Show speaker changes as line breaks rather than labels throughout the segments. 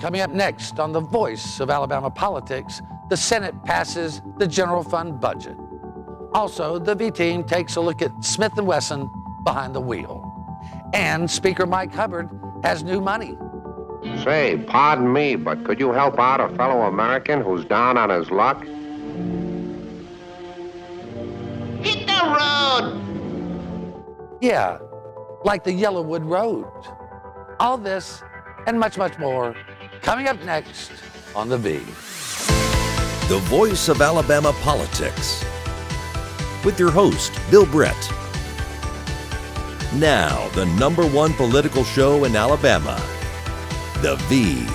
Coming up next on The Voice of Alabama Politics, the Senate passes the general fund budget. Also, the V-Team takes a look at Smith & Wesson behind the wheel. And Speaker Mike Hubbard has new money.
Say, pardon me, but could you help out a fellow American who's down on his luck?
Hit the road!
Yeah, like the Yellowwood Road. All this and much, much more coming up next on The V.
The Voice of Alabama Politics, with your host, Bill Brett. Now, the #1 political show in Alabama, The V.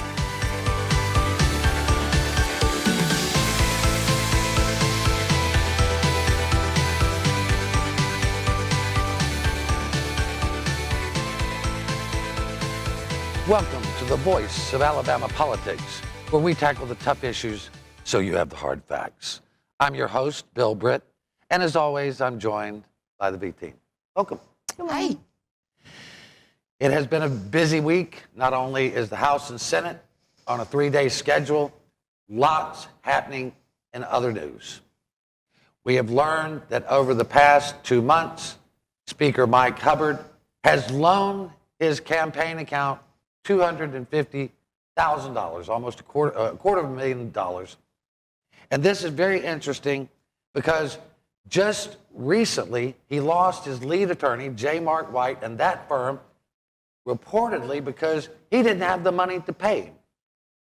Welcome to The Voice of Alabama Politics, where we tackle the tough issues so you have the hard facts. I'm your host, Bill Britt, and as always, I'm joined by the V-Team. Welcome.
Hi.
It has been a busy week. Not only is the House and Senate on a 3-day schedule, lots happening in other news. We have learned that over the past 2 months, Speaker Mike Hubbard has loaned his campaign account $250,000, almost a quarter of $1,000,000. And this is very interesting because just recently he lost his lead attorney, J. Mark White, and that firm reportedly because he didn't have the money to pay him.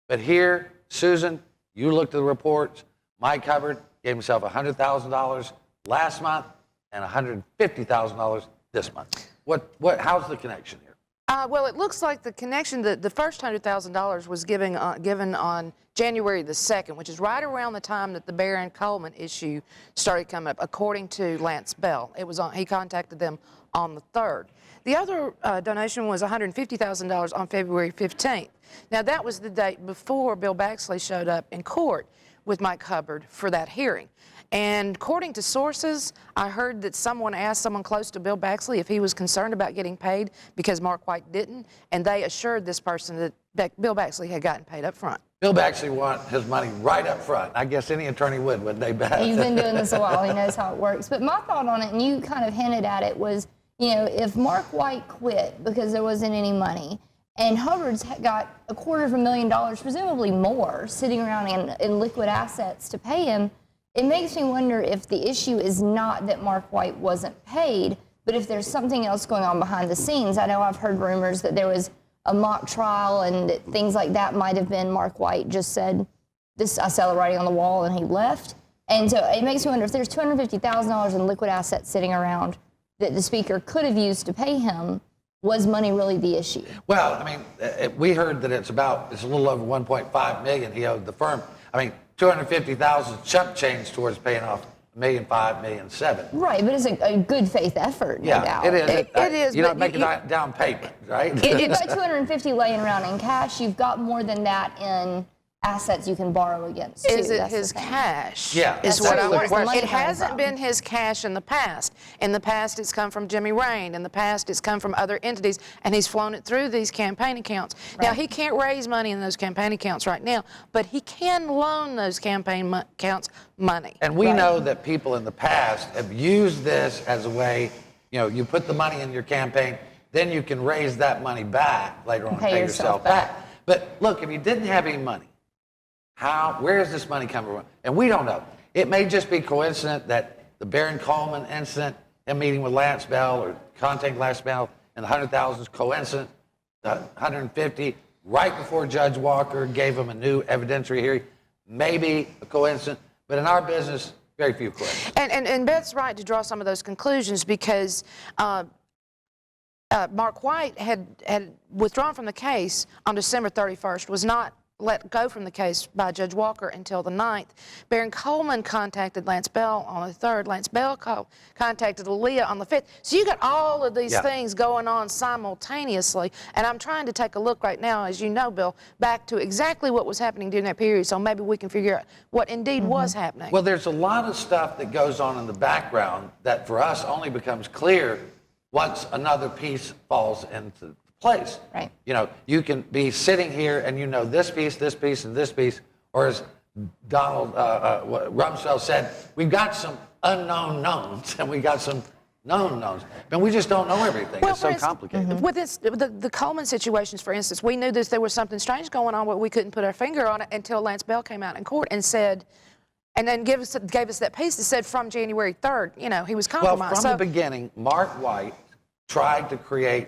But here, Susan, you looked at the reports. Mike Hubbard gave himself $100,000 last month and $150,000 this month. How's the connection here?
Well, it looks like the connection, the first $100,000 was given on January the 2nd, which is right around the time that the Baron Coleman issue started coming up, according to Lance Bell. He contacted them on the 3rd. The other donation was $150,000 on February 15th. Now, that was the date before Bill Baxley showed up in court with Mike Hubbard for that hearing. And according to sources, I heard that someone asked someone close to Bill Baxley if he was concerned about getting paid because Mark White didn't, and they assured this person that Bill Baxley had gotten paid up front.
Bill Baxley wants his money right up front. I guess any attorney would, wouldn't they, Beth?
He's been doing this a while. He knows how it works. But my thought on it, and you kind of hinted at it, was, if Mark White quit because there wasn't any money, and Hubbard's got $250,000, presumably more, sitting around in liquid assets to pay him, it makes me wonder if the issue is not that Mark White wasn't paid, but if there's something else going on behind the scenes. I know I've heard rumors that there was a mock trial and that things like that might have been Mark White just said, I saw the writing on the wall, and he left. And so it makes me wonder if there's $250,000 in liquid assets sitting around that the speaker could have used to pay him. Was money really the issue?
Well, I mean, we heard that it's a little over $1.5 million he owed the firm. I mean, $250,000 chump change towards paying off $1.5 million, $1.7 million.
Right, but it's a good faith effort, no doubt.
It is.
It is.
You don't make a down payment, right?
You've got $250 laying around in cash. You've got more than that in assets you can borrow against.
Is it his cash?
Yeah.
Is what I
Where's the
want.
money
It
coming
hasn't
from?
been his cash in the past. In the past, it's come from Jimmy Rain. In the past, it's come from other entities, and he's flown it through these campaign accounts.
Right.
Now, he can't raise money in those campaign accounts right now, but he can loan those campaign accounts money.
And we know that people in the past have used this as a way, you put the money in your campaign, then you can raise that money back later on and pay yourself back. But look, if you didn't have any money, where is this money coming from? And we don't know. It may just be coincident that the Baron Coleman incident, him meeting with Lance Bell or contacting Lance Bell, and the $100,000 is coincident. The $150,000 right before Judge Walker gave him a new evidentiary hearing, maybe a coincidence. But in our business, very few coincidences.
And Beth's right to draw some of those conclusions because Mark White had withdrawn from the case on December 31st, was not let go from the case by Judge Walker until the 9th. Baron Coleman contacted Lance Bell on the 3rd. Lance Bell contacted Aaliyah on the 5th. So you got all of these things going on simultaneously. And I'm trying to take a look right now, as you know, Bill, back to exactly what was happening during that period. So maybe we can figure out what indeed was happening.
Well, there's a lot of stuff that goes on in the background that for us only becomes clear once another piece falls into place.
Right.
You know, you can be sitting here and you know this piece, and this piece, or as Donald Rumsfeld said, we've got some unknown knowns and we got some known knowns, but we just don't know everything. It's so complicated.
With this, the Coleman situations, for instance, we knew there was something strange going on, but we couldn't put our finger on it until Lance Bell came out in court and said, and then gave us that piece that said from January 3rd, you know, he was compromised.
Well, from the beginning, Mark White tried to create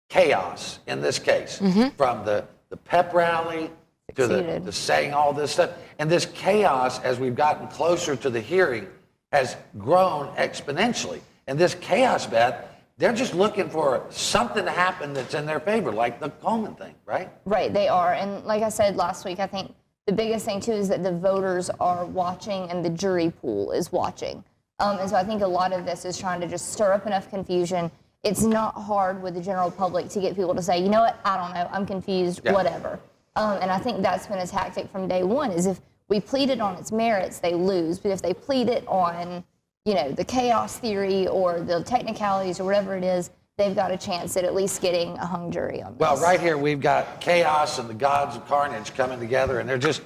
chaos in this case, from the pep rally to the saying all this stuff. And this chaos, as we've gotten closer to the hearing, has grown exponentially. And this chaos, Beth, they're just looking for something to happen that's in their favor, like the Coleman thing, right?
Right, they are. And like I said last week, I think the biggest thing, too, is that the voters are watching and the jury pool is watching. And so I think a lot of this is trying to just stir up enough confusion. It's not hard with the general public to get people to say, you know what, I don't know, I'm confused, whatever. And I think that's been a tactic from day one, is if we plead it on its merits, they lose. But if they plead it on, you know, the chaos theory or the technicalities or whatever it is, they've got a chance at least getting a hung jury on this.
Well, right here we've got chaos and the gods of carnage coming together, and they're just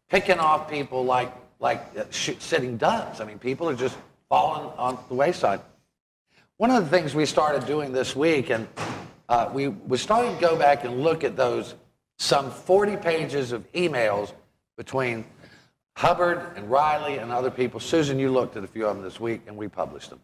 picking off people like sitting ducks. I mean, people are just falling on the wayside. One of the things we started doing this week, and we started to go back and look at those some 40 pages of emails between Hubbard and Riley and other people. Susan, you looked at a few of them this week, and we published them.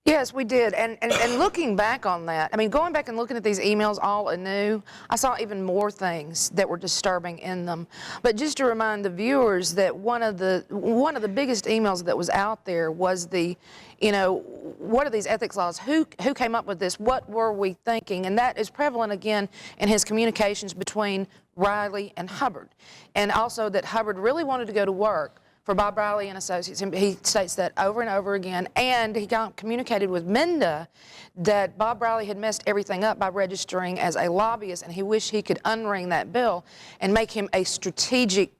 Yes, we did. And looking back on that, I mean, going back and looking at these emails all anew, I saw even more things that were disturbing in them. But just to remind the viewers that one of the biggest emails that was out there was the, you know, what are these ethics laws? Who came up with this? What were we thinking? And that is prevalent again in his communications between Riley and Hubbard. And also that Hubbard really wanted to go to work for Bob Riley and Associates. He states that over and over again. And he communicated with Minda that Bob Riley had messed everything up by registering as a lobbyist, and he wished he could unring that bill and make him a strategic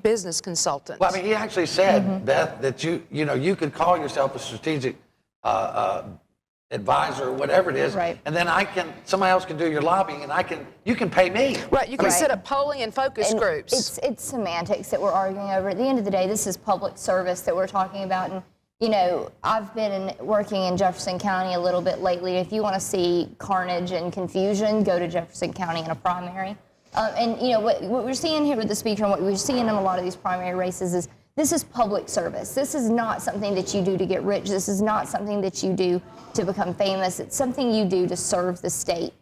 business consultant.
Well, I mean, he actually said, Beth, that you could call yourself a strategic advisor or whatever it is,
right.
And then somebody else can do your lobbying, and you can pay me.
Right, you can set up polling and focus groups.
It's semantics that we're arguing over. At the end of the day, this is public service that we're talking about. And, you know, I've been working in Jefferson County a little bit lately. If you want to see carnage and confusion, go to Jefferson County in a primary. And, you know, what we're seeing here with the speaker and what we're seeing in a lot of these primary races is this is public service. This is not something that you do to get rich. This is not something that you do to become famous. It's something you do to serve the state.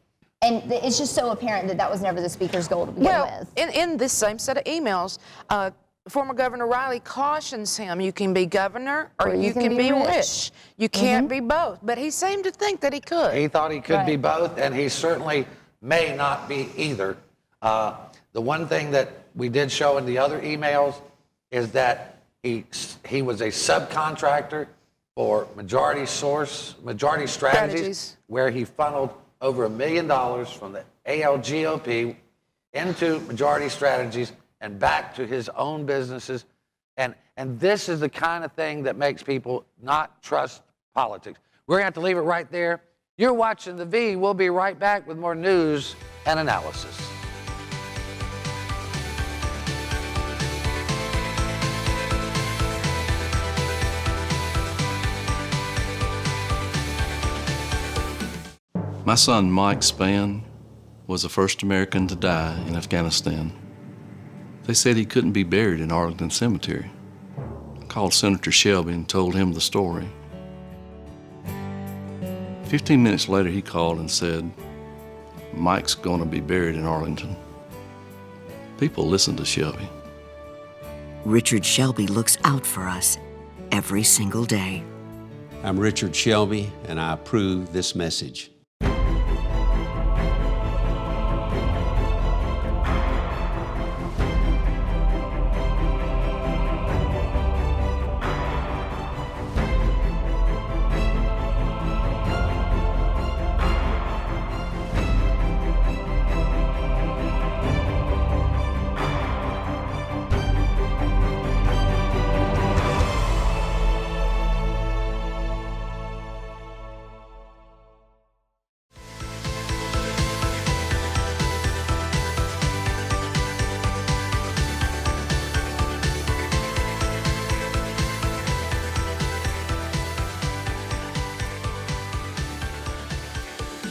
And it's just so apparent that that was never the speaker's goal to begin with.
In this same set of emails, former Governor Riley cautions him, you can be governor or you can be rich. You can't be both. But he seemed to think that he could.
He thought he could be both, and he certainly may not be either. The one thing that we did show in the other emails is that he was a subcontractor for Majority Strategies, where he funneled over $1 million from the ALGOP into Majority Strategies and back to his own businesses. And this is the kind of thing that makes people not trust politics. We're going to have to leave it right there. You're watching The V. We'll be right back with more news and analysis.
My son, Mike Spann, was the first American to die in Afghanistan. They said he couldn't be buried in Arlington Cemetery. I called Senator Shelby and told him the story. 15 minutes later, he called and said, Mike's going to be buried in Arlington. People listen to Shelby.
Richard Shelby looks out for us every single day.
I'm Richard Shelby, and I approve this message.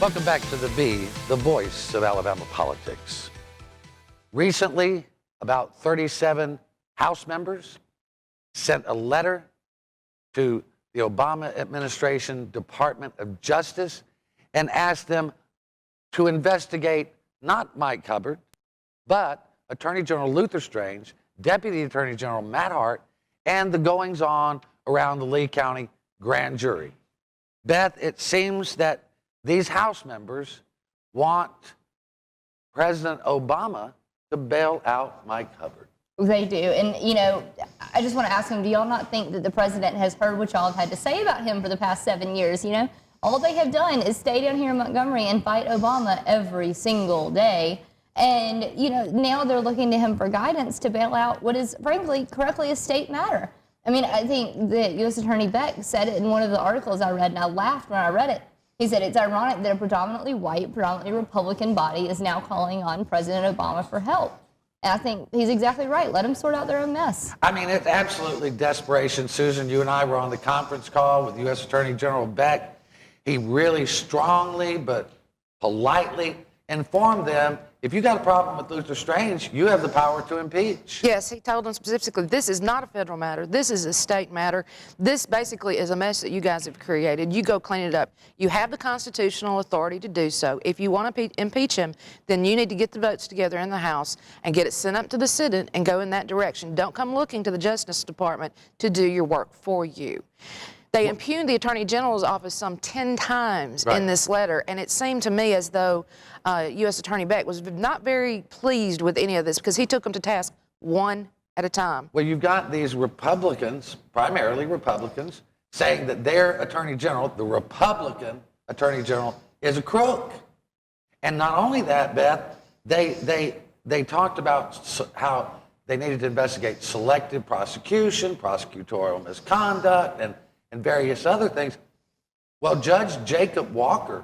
Welcome back to The B, the voice of Alabama politics. Recently, about 37 House members sent a letter to the Obama administration Department of Justice and asked them to investigate not Mike Hubbard, but Attorney General Luther Strange, Deputy Attorney General Matt Hart, and the goings-on around the Lee County grand jury. Beth, it seems that these House members want President Obama to bail out Mike Hubbard.
They do. And, you know, I just want to ask them, do y'all not think that the president has heard what y'all have had to say about him for the past 7 years? You know, all they have done is stay down here in Montgomery and fight Obama every single day. And, you know, now they're looking to him for guidance to bail out what is, frankly, correctly a state matter. I mean, I think that U.S. Attorney Beck said it in one of the articles I read, and I laughed when I read it. He said it's ironic that a predominantly white, predominantly Republican body is now calling on President Obama for help. And I think he's exactly right. Let them sort out their own mess.
I mean, it's absolutely desperation. Susan, you and I were on the conference call with U.S. Attorney General Beck. He really strongly but politely informed them, if you got a problem with Luther Strange, you have the power to impeach.
Yes, he told them specifically, this is not a federal matter. This is a state matter. This basically is a mess that you guys have created. You go clean it up. You have the constitutional authority to do so. If you want to impeach him, then you need to get the votes together in the House and get it sent up to the Senate and go in that direction. Don't come looking to the Justice Department to do your work for you. They impugned the Attorney General's office some 10 times in this letter, and it seemed to me as though U.S. Attorney Beck was not very pleased with any of this because he took them to task one at a time.
Well, you've got these Republicans, primarily Republicans, saying that their Attorney General, the Republican Attorney General, is a crook. And not only that, Beth, they talked about how they needed to investigate selective prosecution, prosecutorial misconduct, and various other things. Well, Judge Jacob Walker,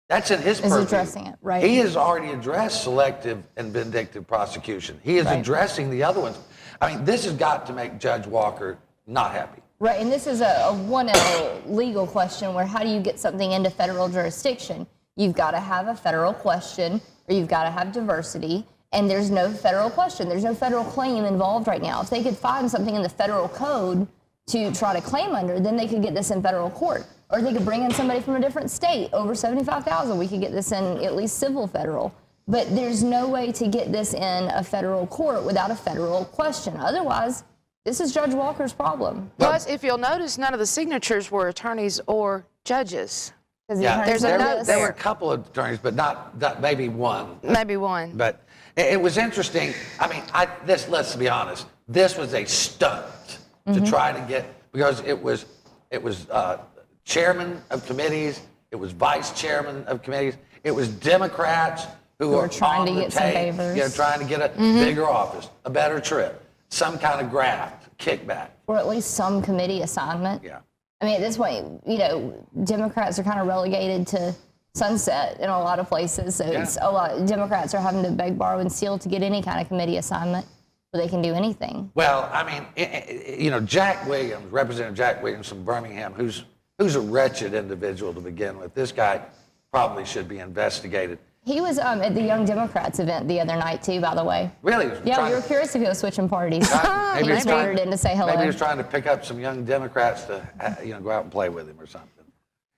that's in his purview.
Is addressing it, right?
He has already addressed selective and vindictive prosecution. He is addressing the other ones. I mean, this has got to make Judge Walker not happy.
Right, and this is a legal question where how do you get something into federal jurisdiction? You've got to have a federal question or you've got to have diversity, and there's no federal question. There's no federal claim involved right now. If they could find something in the federal code to try to claim under, then they could get this in federal court. Or they could bring in somebody from a different state, over 75,000. We could get this in at least civil federal. But there's no way to get this in a federal court without a federal question. Otherwise, this is Judge Walker's problem.
Plus, if you'll notice, none of the signatures were attorneys or judges.
Yeah,
there's a note
there were
there.
a couple of attorneys, but not maybe one.
Maybe one.
But it was interesting. I mean, let's be honest. This was a stunt to try to get, because it was chairman of committees, it was vice chairman of committees, it was Democrats who were
trying
on
to
the
get some
tape,
favors.
trying to get a bigger office, a better trip, some kind of graft, kickback.
Or at least some committee assignment.
Yeah.
I mean, at this point, you know, Democrats are kind of relegated to sunset in a lot of places. So it's a lot. Democrats are having to beg, borrow, and steal to get any kind of committee assignment so they can do anything.
Well, I mean, you know, Jack Williams, Representative Jack Williams from Birmingham, who's a wretched individual to begin with. This guy probably should be investigated.
He was at the Young Democrats event the other night, too, by the way.
Really?
Yeah, we were curious if he was switching parties.
Maybe
He just wandered in to say hello.
Maybe he was trying to pick up some young Democrats to, go out and play with him or something.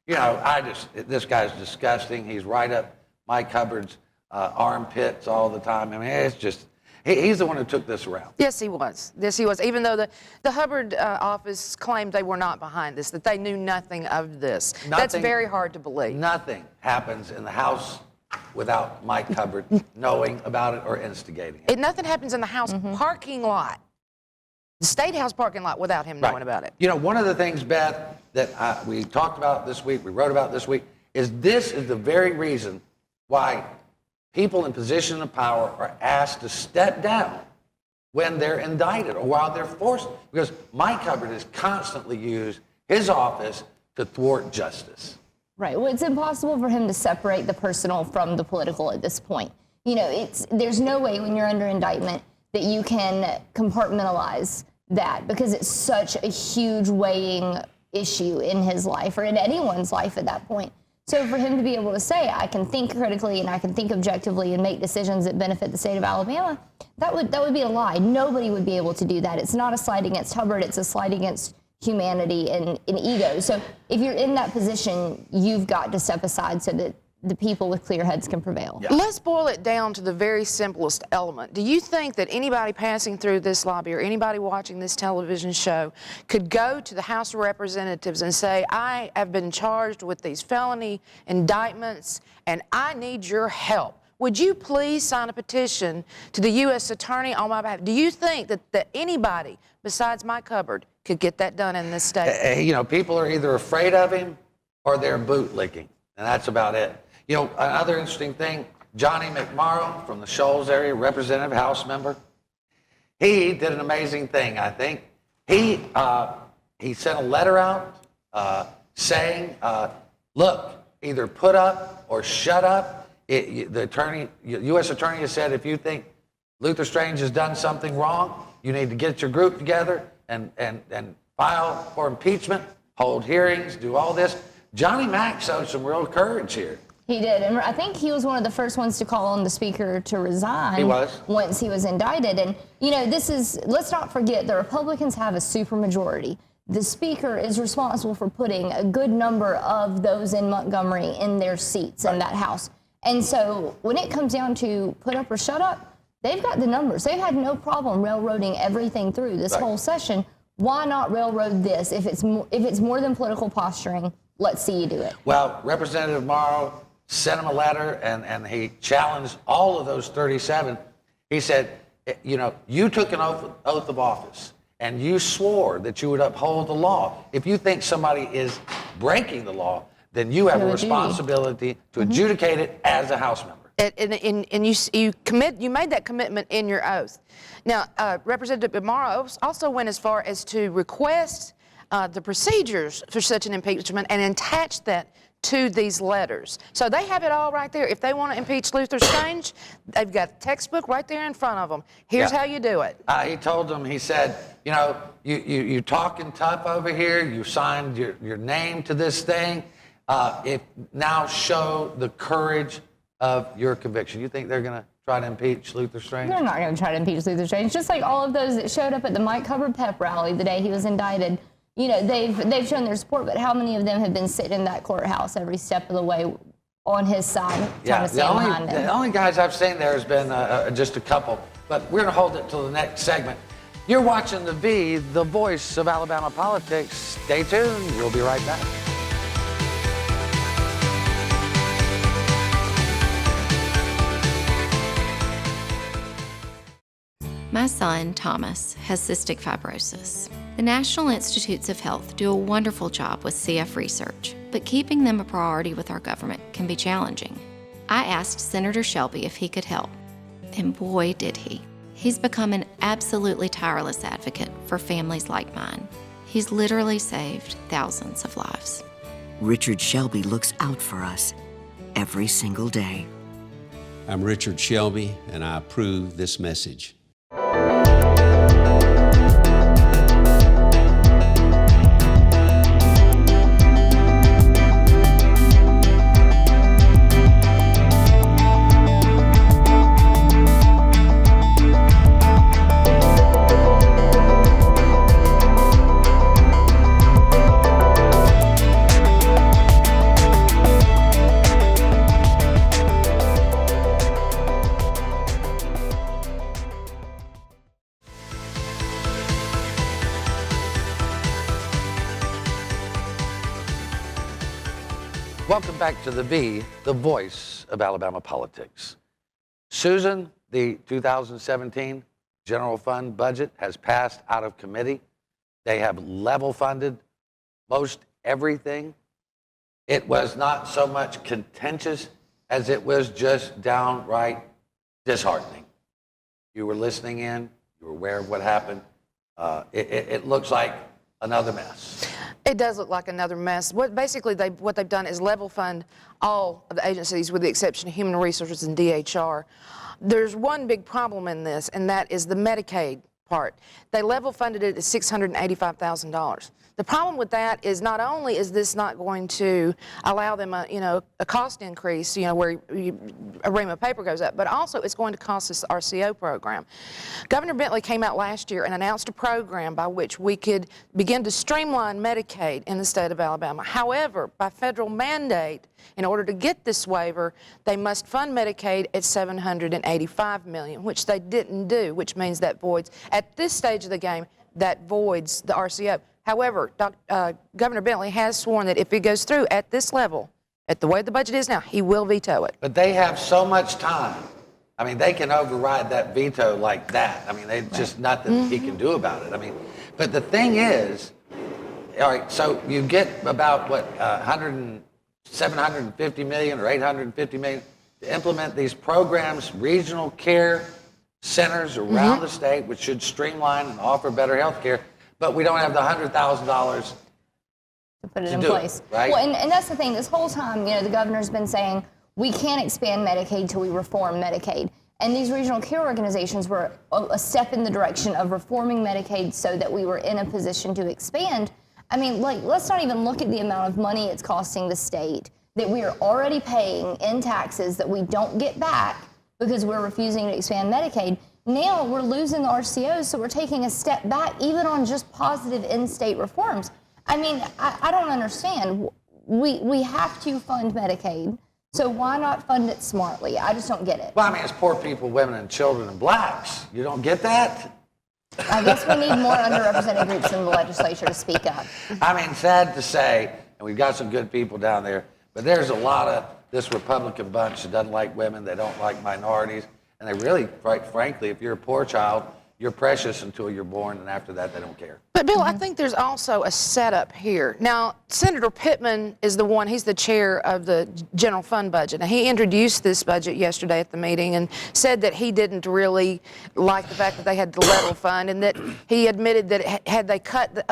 You know, this guy's disgusting. He's right up Mike Hubbard's armpits all the time. I mean, it's just, he's the one who took this around.
Yes, he was. Yes, he was. Even though the Hubbard office claimed they were not behind this, that they knew nothing of this. That's very hard to believe.
Nothing happens in the House without Mike Hubbard knowing about it or instigating it.
Nothing happens in the House parking lot, the State House parking lot, without him knowing about it.
You know, one of the things, Beth, that we talked about this week, we wrote about this week, is this is the very reason why people in position of power are asked to step down when they're indicted or while they're forced, because Mike Hubbard has constantly used his office to thwart justice.
Right. Well, it's impossible for him to separate the personal from the political at this point. You know, there's no way when you're under indictment that you can compartmentalize that, because it's such a huge weighing issue in his life or in anyone's life at that point. So for him to be able to say, I can think critically and I can think objectively and make decisions that benefit the state of Alabama, that would be a lie. Nobody would be able to do that. It's not a slight against Hubbard, it's a slight against humanity and ego. So if you're in that position, you've got to step aside so that the people with clear heads can prevail.
Yeah. Let's boil it down to the very simplest element. Do you think that anybody passing through this lobby or anybody watching this television show could go to the House of Representatives and say, I have been charged with these felony indictments and I need your help? Would you please sign a petition to the U.S. Attorney on my behalf? Do you think that anybody besides Mike Hubbard could get that done in this state?
You know, people are either afraid of him or they're bootlicking, and that's about it. You know, another interesting thing, Johnny McMorrow from the Shoals area, representative, House member, he did an amazing thing, I think. He sent a letter out saying, look, either put up or shut up. The U.S. Attorney has said, if you think Luther Strange has done something wrong, you need to get your group together and file for impeachment, hold hearings, do all this. Johnny Mack showed some real courage here.
He did, and I think he was one of the first ones to call on the speaker to resign.
He was.
Once he was indicted. And, you know, let's not forget, the Republicans have a supermajority. The speaker is responsible for putting a good number of those in Montgomery in their seats in that House. And so when it comes down to put up or shut up, they've got the numbers. They've had no problem railroading everything through this whole session. Why not railroad this? If it's more than political posturing, let's see you do it.
Well, Representative Morrow sent him a letter, and he challenged all of those 37. He said, you know, you took an oath of office, and you swore that you would uphold the law. If you think somebody is breaking the law, then you have a responsibility to adjudicate it as a House member.
And you made that commitment in your oath. Now, Representative Morrow also went as far as to request the procedures for such an impeachment and attach that to these letters. So they have it all right there. If they want to impeach Luther Strange, they've got the textbook right there in front of them. Here's how you do it.
He told them, he said, you know, you talking tough over here, you signed your name to this thing. Now show the courage of your conviction. You think they're going to try to impeach Luther Strange?
They're not going to try to impeach Luther Strange. Just like all of those that showed up at the Mike Hubbard pep rally the day he was indicted. You know, they've shown their support, but how many of them have been sitting in that courthouse every step of the way on his side, trying to stand behind him?
The only guys I've seen there has been just a couple, but we're going to hold it till the next segment. You're watching The V, the voice of Alabama politics. Stay tuned. We'll be right back.
My son, Thomas, has cystic fibrosis. The National Institutes of Health do a wonderful job with CF research, but keeping them a priority with our government can be challenging. I asked Senator Shelby if he could help, and boy, did he. He's become an absolutely tireless advocate for families like mine. He's literally saved thousands of lives.
Richard Shelby looks out for us every single day.
I'm Richard Shelby, and I approve this message.
Welcome back to The V, the voice of Alabama politics. Susan, the 2017 general fund budget has passed out of committee. They have level funded most everything. It was not so much contentious as it was just downright disheartening. You were listening in, you were aware of what happened. It looks like another mess.
It does look like another mess. What they've done is level fund all of the agencies with the exception of Human Resources and DHR. There's one big problem in this, and that is the Medicaid part. They level funded it at $685,000. The problem with that is not only is this not going to allow them a cost increase, where a ream of paper goes up, but also it's going to cost us the RCO program. Governor Bentley came out last year and announced a program by which we could begin to streamline Medicaid in the state of Alabama. However, by federal mandate, in order to get this waiver, they must fund Medicaid at $785 million, which they didn't do, which means that voids, at this stage of the game, that voids the RCO. However, Governor Bentley has sworn that if it goes through at this level, at the way the budget is now, he will veto it.
But they have so much time. I mean, they can override that veto like that. I mean, it's just nothing he can do about it. I mean, but the thing is, all right, so you get about, what, 750 million or 850 million to implement these programs, regional care centers around the state, which should streamline and offer better health care. But we don't have the $100,000
to put it in place.
Right?
Well, and that's the thing. This whole time, the governor's been saying we can't expand Medicaid till we reform Medicaid. And these regional care organizations were a step in the direction of reforming Medicaid so that we were in a position to expand. I mean, let's not even look at the amount of money it's costing the state that we are already paying in taxes that we don't get back because we're refusing to expand Medicaid. Now we're losing the RCOs, so we're taking a step back even on just positive in-state reforms. I mean, I don't understand. We have to fund Medicaid, so why not fund it smartly? I just don't get it.
Well, I mean, it's poor people, women and children and blacks. You don't get that?
I guess we need more underrepresented groups in the legislature to speak up.
I mean, sad to say, and we've got some good people down there, but there's a lot of this Republican bunch that doesn't like women, they don't like minorities. And they really, quite frankly, if you're a poor child, you're precious until you're born, and after that, they don't care.
But, Bill, I think there's also a setup here. Now, Senator Pittman is the one, he's the chair of the general fund budget. And he introduced this budget yesterday at the meeting and said that he didn't really like the fact that they had the level fund, and that he admitted that had they cut,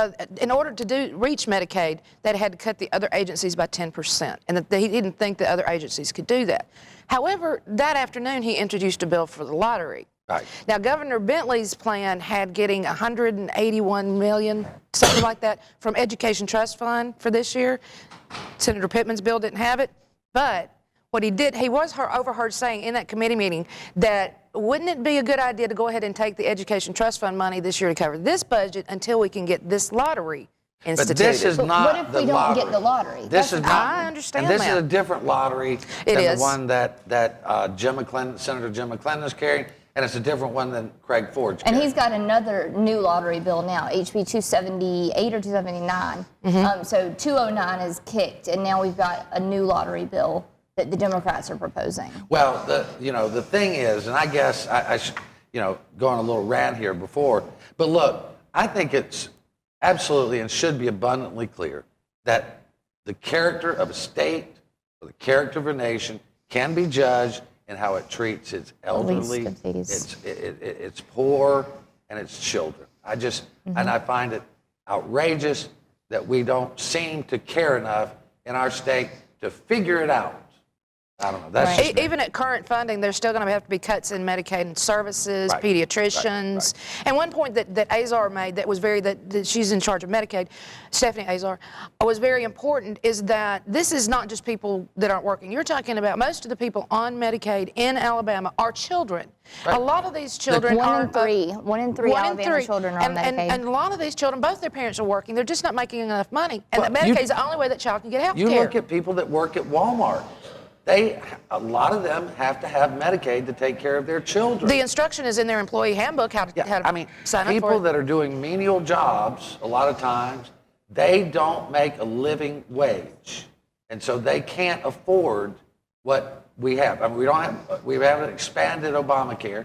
in order to reach Medicaid, they had to cut the other agencies by 10%, and that he didn't think the other agencies could do that. However, that afternoon, he introduced a bill for the lottery.
Right.
Now, Governor Bentley's plan had getting $181 million, something like that, from Education Trust Fund for this year. Senator Pittman's bill didn't have it. But what he did, he was overheard saying in that committee meeting that wouldn't it be a good idea to go ahead and take the Education Trust Fund money this year to cover this budget until we can get this lottery instituted.
But this is not
what if we don't get the lottery?
This is not.
I understand
and this
that.
is a different lottery
It
than
is.
the one that Senator Jim McClendon is carrying, and it's a different one than Craig Ford's
And
carrying.
he's got another new lottery bill now, HB 278 or 279. So 209 is kicked, and now we've got a new lottery bill that the Democrats are proposing.
Well, the thing is, and I guess I should, go on a little rant here before, but look, I think it's absolutely and should be abundantly clear that the character of a state or the character of a nation can be judged in how it treats its elderly, its poor, and its children. And I find it outrageous that we don't seem to care enough in our state to figure it out. I don't know. That's just me.
Even at current funding, there's still going to have to be cuts in Medicaid and services,
Right.
pediatricians.
Right.
And one point that Azar made that was that she's in charge of Medicaid, Stephanie Azar, was very important is that this is not just people that aren't working. You're talking about most of the people on Medicaid in Alabama are children.
Right.
A lot of these children are...
One in three Alabama children are on Medicaid.
And a lot of these children, both their parents are working. They're just not making enough money. And Medicaid is the only way that child can get health care.
You look at people that work at Walmart. A lot of them have to have Medicaid to take care of their children.
The instruction is in their employee handbook how to sign up for it.
People that are doing menial jobs, a lot of times, they don't make a living wage. And so they can't afford what we have. I mean, we haven't expanded Obamacare.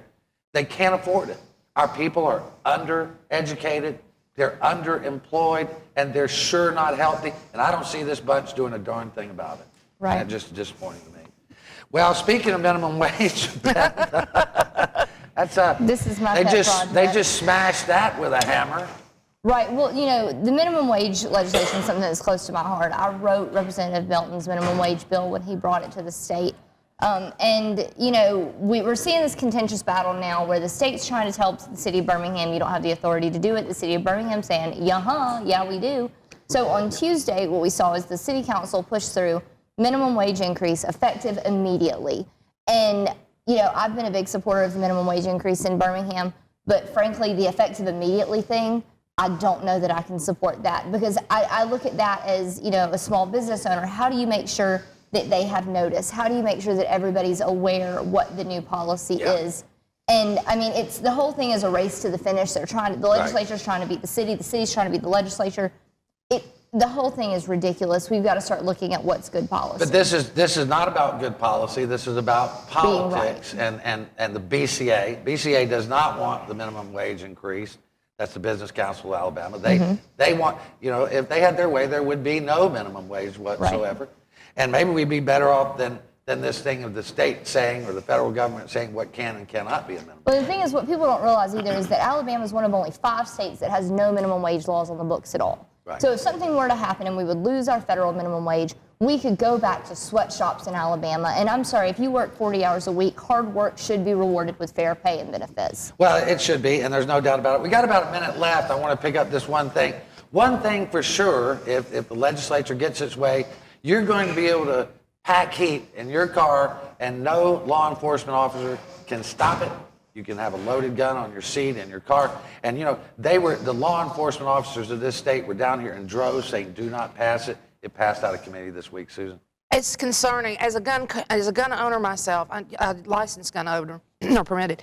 They can't afford it. Our people are undereducated, they're underemployed, and they're sure not healthy. And I don't see this bunch doing a darn thing about it.
Right.
And it's just disappointing to me. Well, speaking of minimum wage,
This is my pet project.
They just smashed that with a hammer.
Right. Well, the minimum wage legislation is something that's close to my heart. I wrote Representative Belton's minimum wage bill when he brought it to the state. And, you know, we're seeing this contentious battle now where the state's trying to tell the city of Birmingham, you don't have the authority to do it. The city of Birmingham saying, yeah, we do. So on Tuesday, what we saw is the city council push through minimum wage increase effective immediately. And, you know, I've been a big supporter of the minimum wage increase in Birmingham, but frankly, the effective immediately thing, I don't know that I can support that, because I look at that as, you know, a small business owner. How do you make sure that they have notice? How do you make sure that everybody's aware what the new policy is? And I mean, the whole thing is a race to the finish. The legislature's trying to beat the city's trying to beat the legislature. The whole thing is ridiculous. We've got to start looking at what's good policy.
But this is not about good policy. This is about politics and the BCA. BCA does not want the minimum wage increase. That's the Business Council of Alabama. They want, you know, if they had their way, there would be no minimum wage whatsoever. Right. And maybe we'd be better off than this thing of the state saying, or the federal government saying what can and cannot be a minimum.
But the thing is, what people don't realize either is that Alabama is one of only 5 states that has no minimum wage laws on the books at all. Right. So if something were to happen and we would lose our federal minimum wage, we could go back to sweatshops in Alabama. And I'm sorry, if you work 40 hours a week, hard work should be rewarded with fair pay and benefits.
Well, it should be, and there's no doubt about it. We got about a minute left. I want to pick up this one thing. One thing for sure, if the legislature gets its way, you're going to be able to pack heat in your car and no law enforcement officer can stop it. You can have a loaded gun on your seat in your car. And, you know, the law enforcement officers of this state were down here in droves saying, do not pass it. It passed out of committee this week, Susan.
It's concerning. As a gun owner myself, a licensed gun owner, or permitted,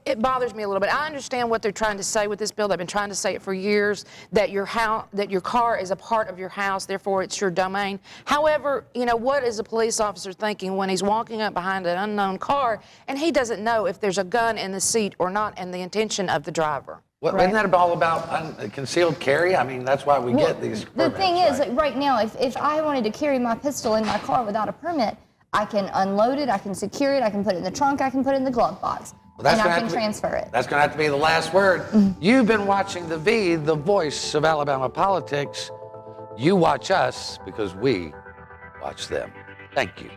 it bothers me a little bit. I understand what they're trying to say with this bill. They've been trying to say it for years, that your car is a part of your house, therefore it's your domain. However, you know, what is a police officer thinking when he's walking up behind an unknown car and he doesn't know if there's a gun in the seat or not and the intention of the driver?
Well, isn't that all about concealed carry? I mean, that's why we get these permits.
The thing is, like right now, if I wanted to carry my pistol in my car without a permit, I can unload it, I can secure it, I can put it in the trunk, I can put it in the glove box, and I can transfer it.
That's going to have to be the last word. You've been watching The V, the voice of Alabama politics. You watch us because we watch them. Thank you.